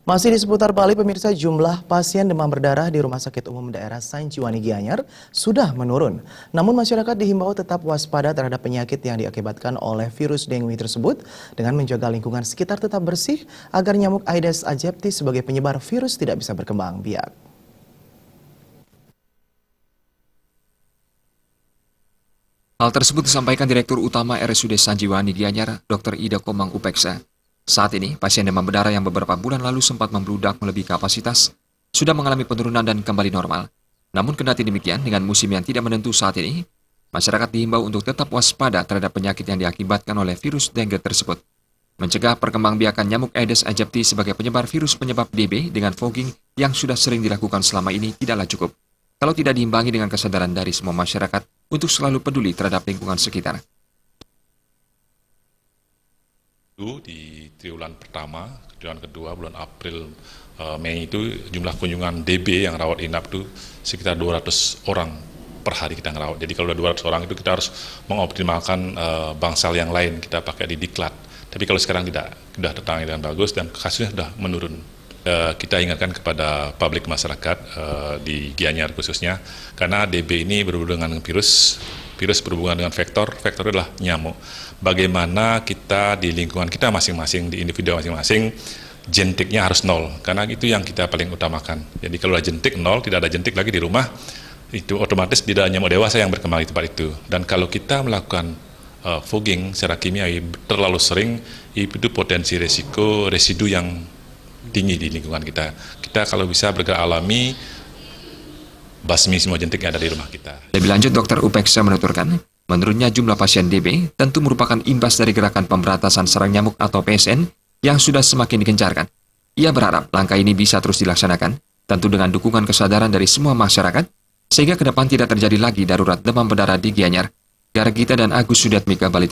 Masih di seputar Bali, pemirsa, jumlah pasien demam berdarah di Rumah Sakit Umum Daerah Sanjiwani Gianyar sudah menurun. Namun masyarakat dihimbau tetap waspada terhadap penyakit yang diakibatkan oleh virus dengue tersebut dengan menjaga lingkungan sekitar tetap bersih agar nyamuk Aedes aegypti sebagai penyebar virus tidak bisa berkembang biak. Hal tersebut disampaikan Direktur Utama RSUD Sanjiwani Gianyar, Dr. Ida Komang Upeksa. Saat ini, pasien demam berdarah yang beberapa bulan lalu sempat membludak melebihi kapasitas sudah mengalami penurunan dan kembali normal. Namun kendati demikian, dengan musim yang tidak menentu saat ini, masyarakat dihimbau untuk tetap waspada terhadap penyakit yang diakibatkan oleh virus dengue tersebut. Mencegah perkembangbiakan nyamuk Aedes aegypti sebagai penyebar virus penyebab DB dengan fogging yang sudah sering dilakukan selama ini tidaklah cukup kalau tidak diimbangi dengan kesadaran dari semua masyarakat untuk selalu peduli terhadap lingkungan sekitar. Di triwulan pertama, triwulan kedua, bulan April, Mei itu jumlah kunjungan DB yang rawat inap itu sekitar 200 orang per hari kita ngerawat. Jadi kalau udah 200 orang itu kita harus mengoptimalkan bangsal yang lain, kita pakai di diklat. Tapi kalau sekarang tidak, sudah tertangani dengan bagus dan kasusnya sudah menurun. Kita ingatkan kepada publik masyarakat di Gianyar khususnya, karena DB ini berhubungan dengan virus berhubungan dengan vektor adalah nyamuk. Bagaimana kita di lingkungan kita masing-masing, di individu masing-masing, jentiknya harus 0, karena itu yang kita paling utamakan. Jadi kalau ada jentik 0, tidak ada jentik lagi di rumah, itu otomatis tidak nyamuk dewasa yang berkembang di tempat itu. Dan kalau kita melakukan fogging secara kimia terlalu sering, itu potensi resiko residu yang tinggi di lingkungan kita. Kita kalau bisa bergerak alami, basmi semua jentik yang ada di rumah kita. Lebih lanjut, Dr. Upeksa menuturkan, menurunnya jumlah pasien DB tentu merupakan imbas dari gerakan pemberantasan sarang nyamuk atau PSN yang sudah semakin digencarkan. Ia berharap langkah ini bisa terus dilaksanakan, tentu dengan dukungan kesadaran dari semua masyarakat, sehingga ke depan tidak terjadi lagi darurat demam berdarah di Gianyar. Gargita dan Agus Sudatmika, Bali.